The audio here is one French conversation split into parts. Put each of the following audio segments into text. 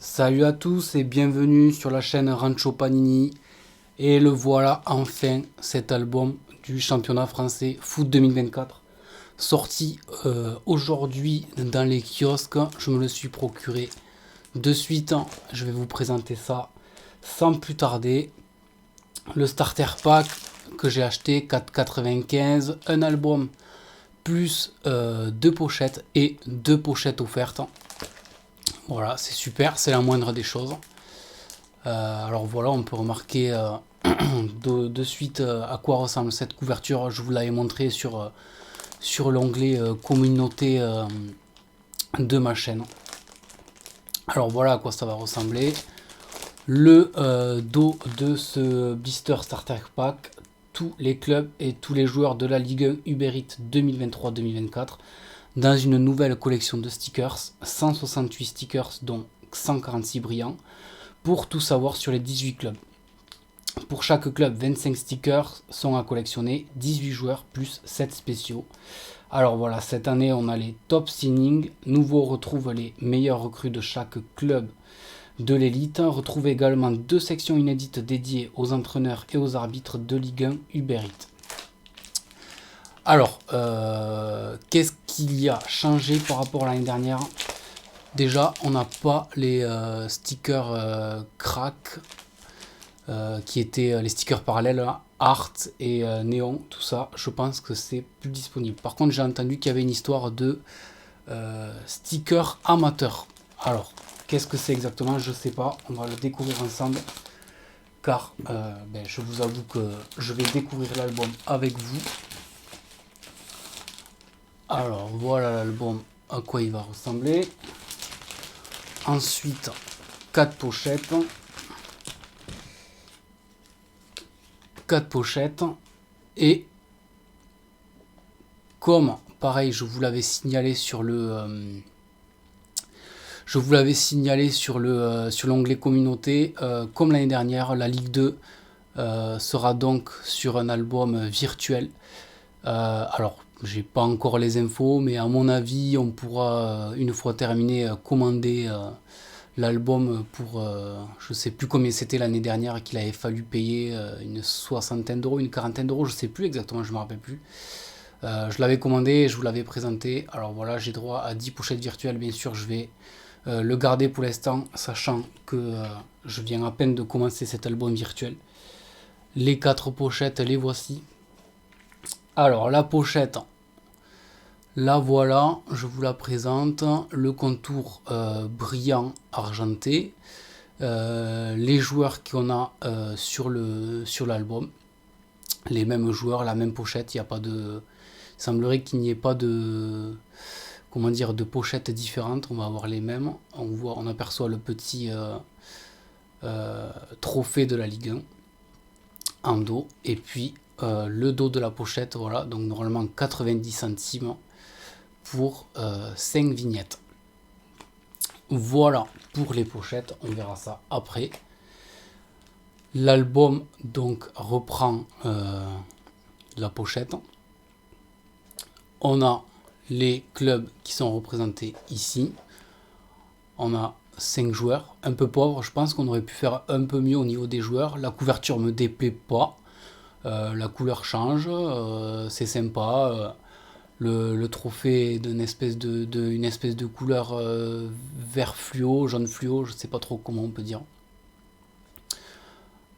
Salut à tous et bienvenue sur la chaîne Rancho Panini. Et le voilà enfin, cet album du championnat français foot 2024. Sorti aujourd'hui dans les kiosques, je me le suis procuré de suite. Je vais vous présenter ça sans plus tarder. Le starter pack que j'ai acheté, 4,95, un album plus deux pochettes et deux pochettes offertes. Voilà, c'est super, c'est la moindre des choses. Alors voilà, on peut remarquer de suite à quoi ressemble cette couverture. Je vous l'avais montré sur l'onglet communauté de ma chaîne. Alors voilà à quoi ça va ressembler. Le dos de ce blister starter pack, tous les clubs et tous les joueurs de la Ligue 1 Uber Eats 2023-2024 dans une nouvelle collection de stickers, 168 stickers dont 146 brillants, pour tout savoir sur les 18 clubs. Pour chaque club, 25 stickers sont à collectionner, 18 joueurs plus 7 spéciaux. Alors voilà, cette année on a les top signings, nouveau retrouve les meilleurs recrues de chaque club de l'élite, retrouve également deux sections inédites dédiées aux entraîneurs et aux arbitres de Ligue 1 Uber Eats. Alors, qu'est-ce qu'il y a changé par rapport à l'année dernière? Déjà, on n'a pas les stickers crack qui étaient les stickers parallèles, Art et Néon, tout ça. Je pense que c'est plus disponible. Par contre, j'ai entendu qu'il y avait une histoire de stickers amateurs. Alors, qu'est-ce que c'est exactement? Je sais pas. On va le découvrir ensemble. Car je vous avoue que je vais découvrir l'album avec vous. Alors, voilà l'album, à quoi il va ressembler. Ensuite, 4 pochettes. 4 pochettes. Et comme, pareil, je vous l'avais signalé sur le... sur l'onglet communauté, comme l'année dernière, la Ligue 2 sera donc sur un album virtuel. Alors, j'ai pas encore les infos, mais à mon avis, on pourra, une fois terminé, commander l'album pour, je sais plus combien c'était l'année dernière, qu'il avait fallu payer une soixantaine d'euros, une quarantaine d'euros, je sais plus exactement, je me rappelle plus. Je l'avais commandé et je vous l'avais présenté. Alors voilà, j'ai droit à 10 pochettes virtuelles, bien sûr, je vais le garder pour l'instant, sachant que je viens à peine de commencer cet album virtuel. Les 4 pochettes, les voici. Alors la pochette, la voilà, je vous la présente. Le contour brillant argenté. Les joueurs qu'on a sur l'album. Les mêmes joueurs, la même pochette. Il y a pas de... Il semblerait qu'il n'y ait pas de... Comment dire, de pochettes différentes. On va avoir les mêmes. On aperçoit le petit trophée de la Ligue 1 en dos. Et puis le dos de la pochette, voilà. Donc normalement 90 centimes pour 5 vignettes. Voilà pour les pochettes, on verra ça après. L'album donc reprend la pochette. On a les clubs qui sont représentés ici. On a 5 joueurs, un peu pauvres. Je pense qu'on aurait pu faire un peu mieux au niveau des joueurs. La couverture me déplaît pas. La couleur change, c'est sympa. Le trophée est d'une espèce une espèce de couleur vert fluo, jaune fluo, je sais pas trop comment on peut dire.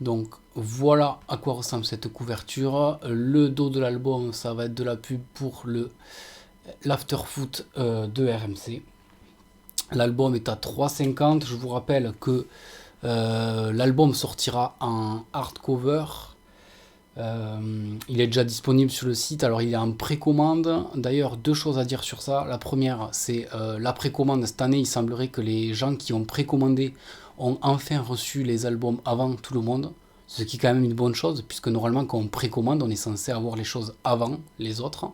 Donc voilà à quoi ressemble cette couverture. Le dos de l'album, ça va être de la pub pour l'afterfoot de RMC. L'album est à 3,50. Je vous rappelle que l'album sortira en hardcover. Il est déjà disponible sur le site, alors il est en précommande. D'ailleurs, deux choses à dire sur ça. La première, c'est la précommande. Cette année, il semblerait que les gens qui ont précommandé ont enfin reçu les albums avant tout le monde, ce qui est quand même une bonne chose, puisque normalement quand on précommande, on est censé avoir les choses avant les autres.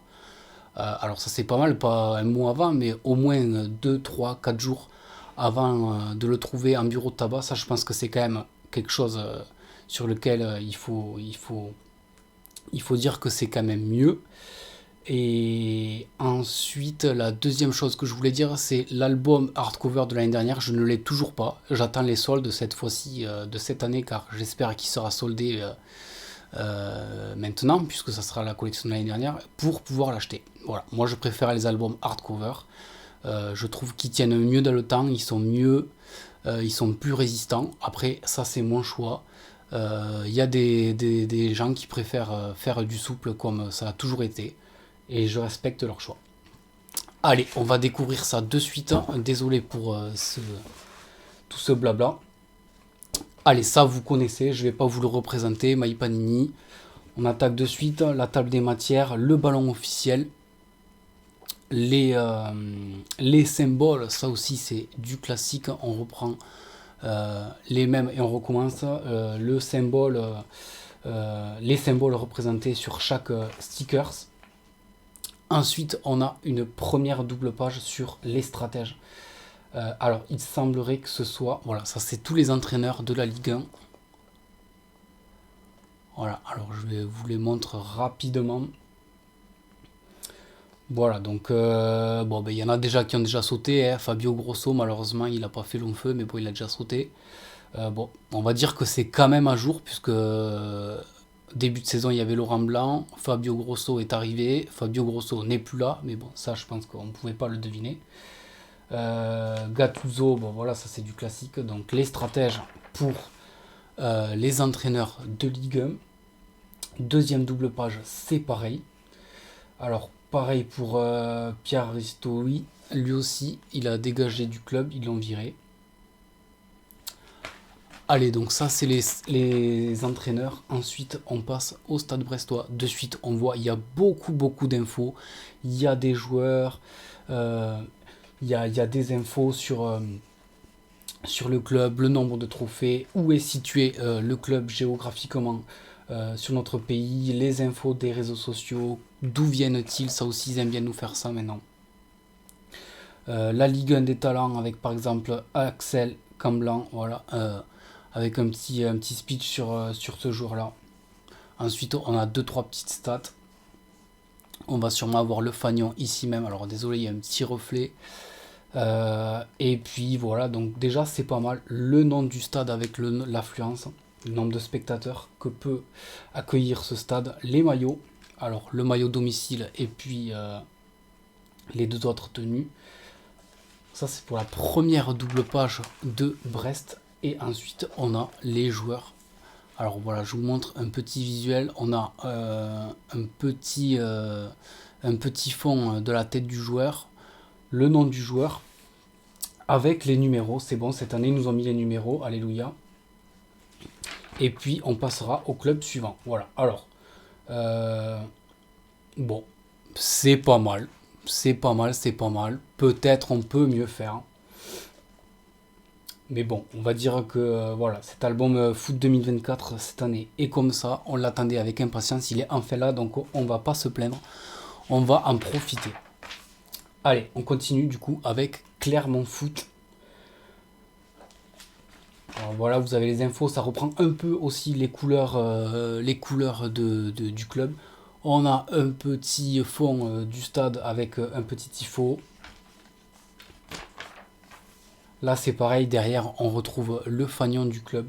Alors ça c'est pas mal, pas un mois avant, mais au moins 2, 3, 4 jours avant de le trouver en bureau de tabac. Ça, je pense que c'est quand même quelque chose sur lequel il faut dire que c'est quand même mieux. Et ensuite, la deuxième chose que je voulais dire, c'est l'album hardcover de l'année dernière. Je ne l'ai toujours pas. J'attends les soldes cette fois-ci, de cette année, car j'espère qu'il sera soldé maintenant, puisque ça sera la collection de l'année dernière, pour pouvoir l'acheter. Voilà. Moi, je préfère les albums hardcover. Je trouve qu'ils tiennent mieux dans le temps, ils sont mieux, ils sont plus résistants. Après, ça, c'est mon choix. Il y a des gens qui préfèrent faire du souple comme ça a toujours été. Et je respecte leur choix. Allez, on va découvrir ça de suite. Désolé pour tout ce blabla. Allez, ça vous connaissez, je vais pas vous le représenter. My Panini. On attaque de suite la table des matières, le ballon officiel, les symboles. Ça aussi, c'est du classique. On reprend les mêmes et on recommence. Le symbole, les symboles représentés sur chaque stickers. Ensuite, on a une première double page sur les stratèges. Alors, il semblerait que ce soit... Voilà, ça c'est tous les entraîneurs de la Ligue 1. Voilà, alors je vais vous les montrer rapidement. Voilà, donc, bon, ben, il y en a déjà qui ont déjà sauté. Hein. Fabio Grosso, malheureusement, il n'a pas fait long feu, mais bon, il a déjà sauté. Bon, on va dire que c'est quand même à jour, puisque début de saison, il y avait Laurent Blanc, Fabio Grosso est arrivé, Fabio Grosso n'est plus là, mais bon, ça, je pense qu'on ne pouvait pas le deviner. Gattuso, bon voilà, ça c'est du classique. Donc les stratèges pour les entraîneurs de Ligue 1. Deuxième double page, c'est pareil. Alors, pareil pour Pierre Ristori, lui aussi, il a dégagé du club, ils l'ont viré. Allez, donc ça c'est les entraîneurs. Ensuite, on passe au Stade Brestois. De suite, on voit, il y a beaucoup d'infos. Il y a des joueurs, il y a des infos sur le club, le nombre de trophées, où est situé le club géographiquement sur notre pays, les infos des réseaux sociaux, d'où viennent-ils, ça aussi ils aiment bien nous faire ça maintenant. La Ligue 1 des talents avec par exemple Axel Camblan, voilà. Avec un petit speech sur ce jour-là. Ensuite, on a 2-3 petites stats. On va sûrement avoir le fanion ici même. Alors, désolé, il y a un petit reflet. Et puis, voilà. Donc, déjà, c'est pas mal. Le nom du stade avec l'affluence, le nombre de spectateurs que peut accueillir ce stade. Les maillots. Alors, le maillot domicile et puis les deux autres tenues. Ça, c'est pour la première double page de Brest. Et ensuite, on a les joueurs. Alors voilà, je vous montre un petit visuel. On a un petit fond de la tête du joueur, le nom du joueur, avec les numéros. C'est bon, cette année, ils nous ont mis les numéros. Alléluia. Et puis, on passera au club suivant. Voilà. Alors, bon, c'est pas mal. C'est pas mal. Peut-être on peut mieux faire. Mais bon, on va dire que voilà, cet album Foot 2024 cette année est comme ça. On l'attendait avec impatience. Il est enfin là, donc on va pas se plaindre. On va en profiter. Allez, on continue du coup avec Clermont Foot. Alors voilà, vous avez les infos. Ça reprend un peu aussi les couleurs du club. On a un petit fond du stade avec un petit tifo. Là, c'est pareil. Derrière, on retrouve le fanion du club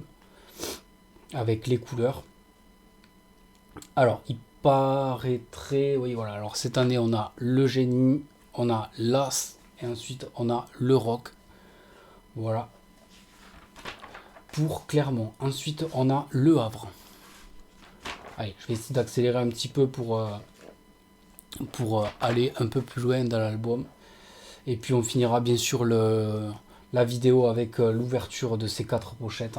avec les couleurs. Alors, il paraîtrait... Oui, voilà. Alors, cette année, on a le génie, on a l'as, et ensuite, on a le roc. Voilà. Pour Clermont. Ensuite, on a le Havre. Allez, je vais essayer d'accélérer un petit peu pour aller un peu plus loin dans l'album. Et puis, on finira bien sûr la vidéo avec l'ouverture de ces 4 pochettes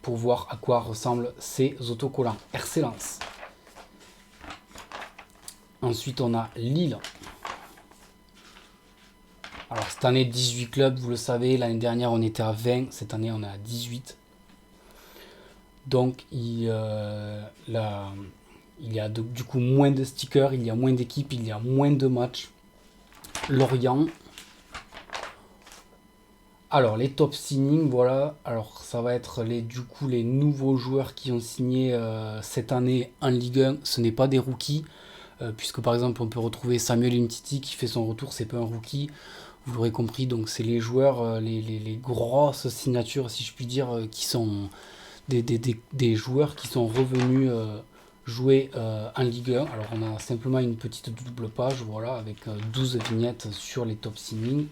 pour voir à quoi ressemblent ces autocollants. RC Lens. Ensuite, on a Lille. Alors, cette année, 18 clubs, vous le savez. L'année dernière, on était à 20. Cette année, on est à 18. Donc, il y a du coup moins de stickers, il y a moins d'équipes, il y a moins de matchs. Lorient. Alors, les top signings, voilà. Alors, ça va être les nouveaux joueurs qui ont signé cette année en Ligue 1. Ce n'est pas des rookies. puisque par exemple on peut retrouver Samuel Umtiti qui fait son retour, c'est pas un rookie, vous l'aurez compris, donc c'est les joueurs, les grosses signatures si je puis dire, qui sont des joueurs qui sont revenus jouer en Ligue 1. Alors on a simplement une petite double page, voilà, avec 12 vignettes sur les top signings.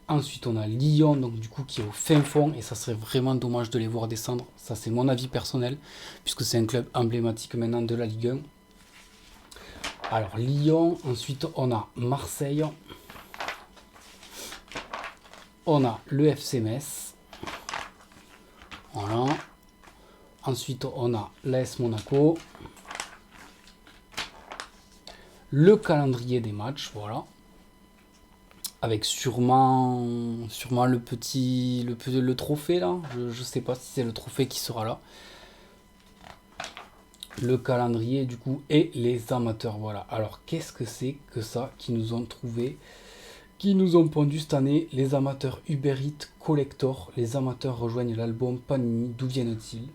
Ensuite, on a Lyon, donc du coup, qui est au fin fond, et ça serait vraiment dommage de les voir descendre. Ça, c'est mon avis personnel, puisque c'est un club emblématique maintenant de la Ligue 1. Alors, Lyon, ensuite, on a Marseille, on a le FC Metz, voilà. Ensuite, on a l'AS Monaco, le calendrier des matchs, voilà. Avec sûrement le trophée là. Je sais pas si c'est le trophée qui sera là. Le calendrier du coup et les amateurs. Voilà. Alors qu'est-ce que c'est que ça qui nous ont trouvé, qui nous ont pondu cette année? Les amateurs Uber Eats Collector. Les amateurs rejoignent l'album Panini. D'où viennent-ils?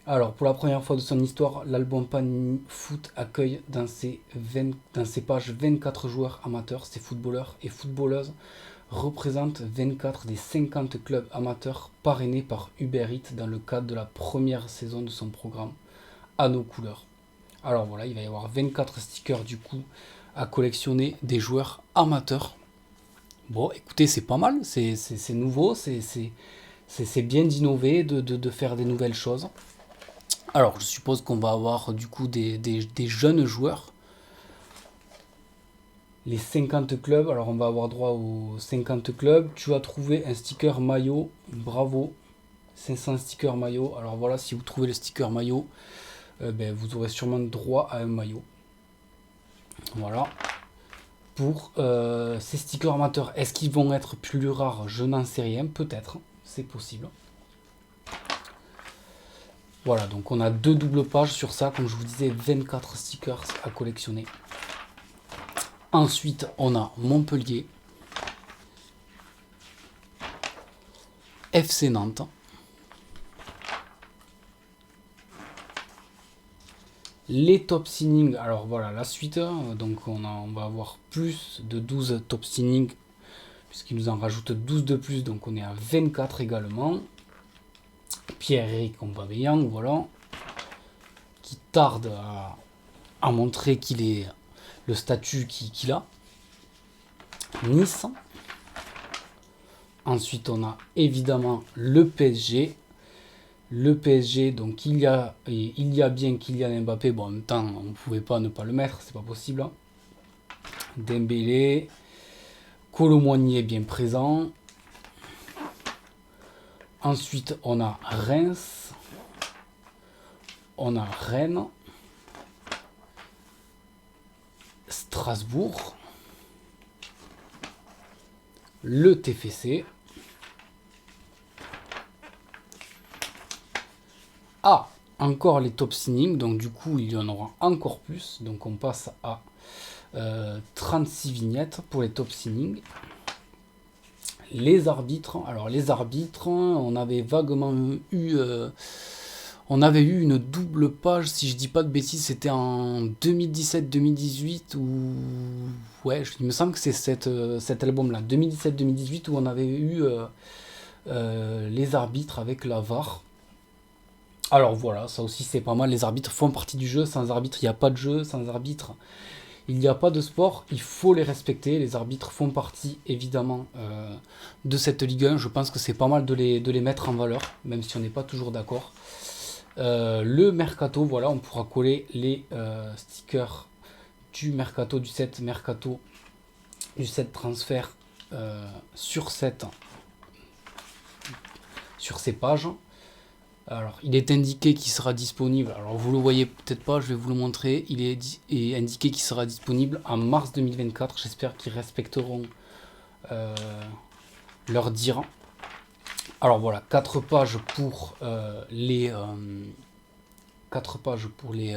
Alors, pour la première fois de son histoire, l'album Panini Foot accueille dans ses pages 24 joueurs amateurs. Ces footballeurs et footballeuses représentent 24 des 50 clubs amateurs parrainés par Uber Eats dans le cadre de la première saison de son programme à nos couleurs. Alors voilà, il va y avoir 24 stickers du coup à collectionner des joueurs amateurs. Bon, écoutez, c'est pas mal, c'est nouveau, c'est bien d'innover, de faire des nouvelles choses. Alors, je suppose qu'on va avoir du coup des jeunes joueurs. Les 50 clubs, alors on va avoir droit aux 50 clubs. Tu as trouvé un sticker maillot, bravo. 500 stickers maillot. Alors voilà, si vous trouvez le sticker maillot, vous aurez sûrement droit à un maillot. Voilà. Pour ces stickers amateurs, est-ce qu'ils vont être plus rares? Je n'en sais rien, peut-être, c'est possible. Voilà, donc on a 2 doubles pages sur ça, comme je vous disais, 24 stickers à collectionner. Ensuite, on a Montpellier, FC Nantes, les top signings. Alors voilà, la suite, donc on va avoir plus de 12 top signings, puisqu'il nous en rajoute 12 de plus, donc on est à 24 également. Pierre-Éric Aubameyang, voilà, qui tarde à montrer qu'il est le statut qu'il a. Nice. Ensuite, on a évidemment le PSG. Le PSG, donc il y a bien Kylian Mbappé. Bon, en même temps, on ne pouvait pas ne pas le mettre, c'est pas possible. Hein. Dembélé. Kolo Muani est bien présent. Ensuite, on a Reims. On a Rennes. Strasbourg. Le TFC. Ah, encore les top signings, donc du coup il y en aura encore plus, donc on passe à 36 vignettes pour les top signings. Les arbitres, alors les arbitres, on avait vaguement eu une double page, si je dis pas de bêtises, c'était en 2017-2018 ou ouais, il me semble que c'est cet album-là, 2017-2018 où on avait eu les arbitres avec la VAR. Alors voilà, ça aussi c'est pas mal, les arbitres font partie du jeu, sans arbitre il n'y a pas de jeu, sans arbitre il n'y a pas de sport, il faut les respecter, les arbitres font partie évidemment de cette Ligue 1, je pense que c'est pas mal de les mettre en valeur, même si on n'est pas toujours d'accord. Le mercato, voilà, on pourra coller les stickers du mercato, du set mercato, du set transfert sur ces pages. Alors, il est indiqué qu'il sera disponible. Alors, vous le voyez peut-être pas, je vais vous le montrer. Il est indiqué qu'il sera disponible en mars 2024. J'espère qu'ils respecteront leur dire. Alors voilà, 4 pages pour les 4 pages pour les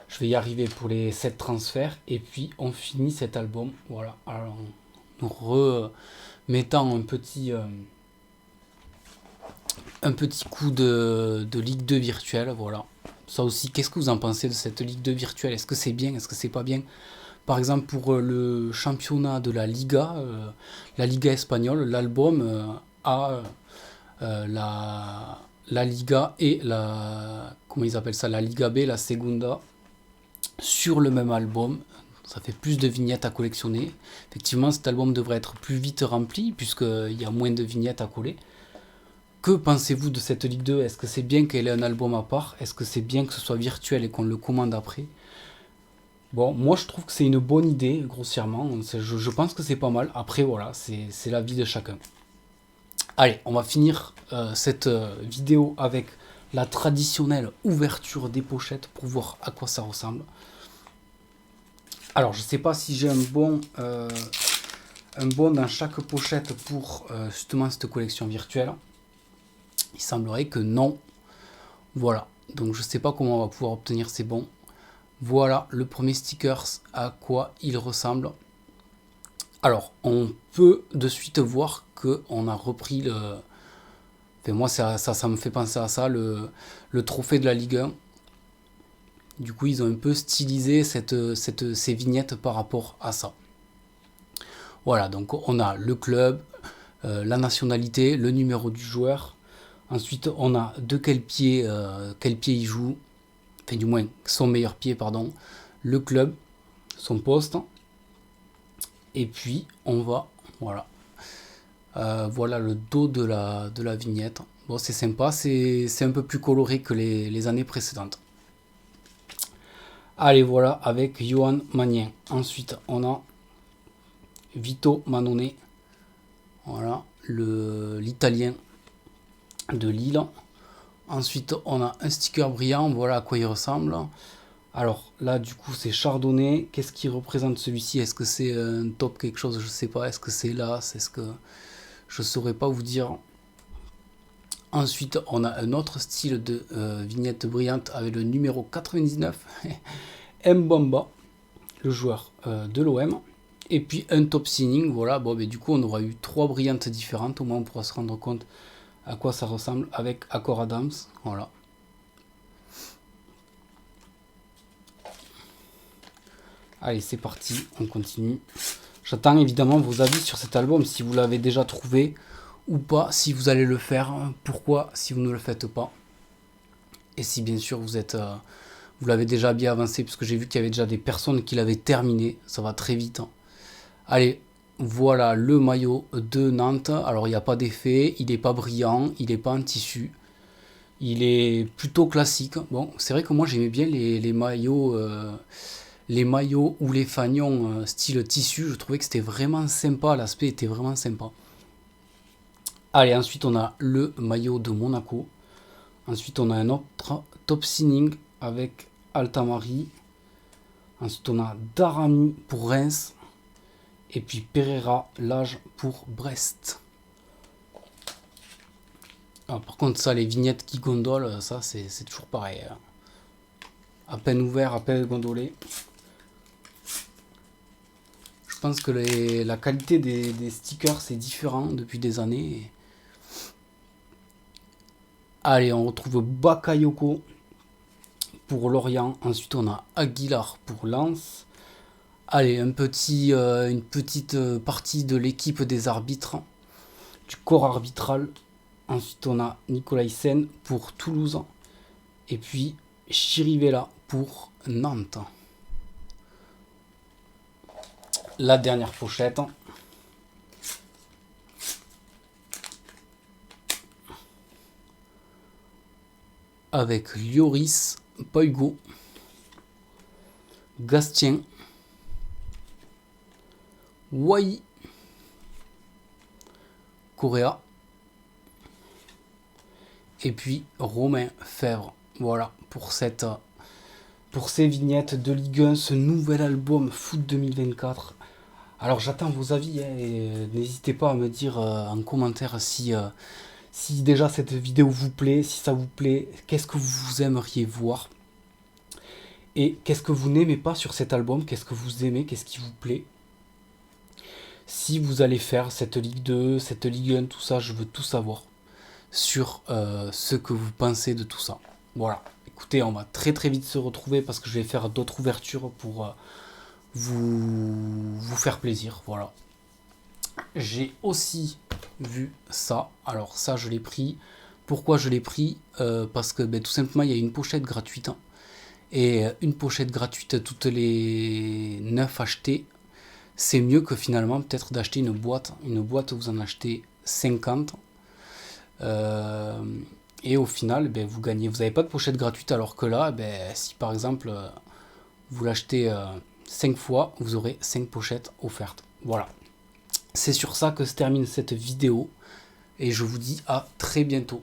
je vais y arriver pour les 7 transferts et puis on finit cet album. Voilà. Alors nous remettant un petit coup de Ligue 2 virtuelle, voilà. Ça aussi, qu'est-ce que vous en pensez de cette Ligue 2 virtuelle? Est-ce que c'est bien? Est-ce que c'est pas bien? Par exemple, pour le championnat de la Liga espagnole, l'album a la Liga et comment ils appellent ça, la Liga B, la Segunda, sur le même album. Ça fait plus de vignettes à collectionner. Effectivement, cet album devrait être plus vite rempli, puisqu'il y a moins de vignettes à coller. Que pensez-vous de cette Ligue 2? Est-ce que c'est bien qu'elle ait un album à part? Est-ce que c'est bien que ce soit virtuel et qu'on le commande après? Bon, moi je trouve que c'est une bonne idée, grossièrement. Je pense que c'est pas mal. Après, voilà, c'est l'avis de chacun. Allez, on va finir cette vidéo avec la traditionnelle ouverture des pochettes pour voir à quoi ça ressemble. Alors, je sais pas si j'ai un bon dans chaque pochette pour justement cette collection virtuelle. Il semblerait que non. Voilà, donc je sais pas comment on va pouvoir obtenir ces bons. Voilà le premier stickers, à quoi il ressemble. Alors, on peut de suite voir qu'on a repris le... Enfin, moi, ça me fait penser à ça, le trophée de la Ligue 1. Du coup, ils ont un peu stylisé ces vignettes par rapport à ça. Voilà, donc on a le club, la nationalité, le numéro du joueur. Ensuite, on a de quel pied il joue. Enfin, du moins, son meilleur pied, pardon. Le club, son poste. Et puis, on va... Voilà. Voilà le dos de la vignette. Bon, c'est sympa, c'est un peu plus coloré que les années précédentes. Allez, voilà, avec Johan Magnin. Ensuite, on a Vito Manone. Voilà, l'italien de Lille. Ensuite, on a un sticker brillant. Voilà à quoi il ressemble. Alors là, du coup, c'est Chardonnay. Qu'est-ce qui représente celui-ci? Est-ce que c'est un top quelque chose? Je sais pas. Est-ce que c'est là? Est-ce que... Je saurais pas vous dire. Ensuite, on a un autre style de vignette brillante avec le numéro 99, Mbamba, le joueur de l'OM. Et puis un top signing, voilà. Bon, mais du coup, on aura eu 3 brillantes différentes. Au moins, on pourra se rendre compte à quoi ça ressemble avec Accor Adams. Voilà. Allez, c'est parti, on continue. J'attends évidemment vos avis sur cet album, si vous l'avez déjà trouvé ou pas, si vous allez le faire, pourquoi, si vous ne le faites pas. Et si bien sûr vous l'avez déjà bien avancé, puisque j'ai vu qu'il y avait déjà des personnes qui l'avaient terminé, ça va très vite. Allez, voilà le maillot de Nantes. Alors il n'y a pas d'effet, il n'est pas brillant, il n'est pas en tissu. Il est plutôt classique. Bon, c'est vrai que moi j'aimais bien les maillots... les maillots ou les fanions style tissu, je trouvais que c'était vraiment sympa, l'aspect était vraiment sympa. Allez, ensuite on a le maillot de Monaco. Ensuite on a un autre top signing avec Altamari. Ensuite on a Darami pour Reims. Et puis Pereira, l'âge pour Brest. Alors, par contre ça, les vignettes qui gondolent, ça c'est toujours pareil. À peine ouvert, à peine gondolé. Je pense que la qualité des stickers c'est différent depuis des années. Allez, on retrouve Bakayoko pour Lorient. Ensuite, on a Aguilar pour Lens. Allez, une petite partie de l'équipe des arbitres, du corps arbitral. Ensuite, on a Nicolaïsen pour Toulouse. Et puis, Chirivella pour Nantes. La dernière pochette. Avec Lloris, Puigo, Gastien, Wai, Correa et puis Romain Fèvre. Voilà pour ces vignettes de Ligue 1, ce nouvel album Foot 2024. Alors j'attends vos avis et n'hésitez pas à me dire en commentaire si déjà cette vidéo vous plaît, si ça vous plaît, qu'est-ce que vous aimeriez voir et qu'est-ce que vous n'aimez pas sur cet album, qu'est-ce que vous aimez, qu'est-ce qui vous plaît. Si vous allez faire cette Ligue 2, cette Ligue 1, tout ça, je veux tout savoir sur ce que vous pensez de tout ça. Voilà. Écoutez, on va très très vite se retrouver parce que je vais faire d'autres ouvertures pour vous faire plaisir. Voilà. J'ai aussi vu ça. Alors ça, je l'ai pris. Pourquoi je l'ai pris? Parce que tout simplement, il y a une pochette gratuite, hein. Et une pochette gratuite toutes les 9 achetés, c'est mieux que finalement peut-être d'acheter une boîte. Une boîte, vous en achetez 50. Euh, et au final, vous gagnez. Vous n'avez pas de pochette gratuite, alors que là, si par exemple vous l'achetez 5 fois, vous aurez 5 pochettes offertes. Voilà. C'est sur ça que se termine cette vidéo. Et je vous dis à très bientôt.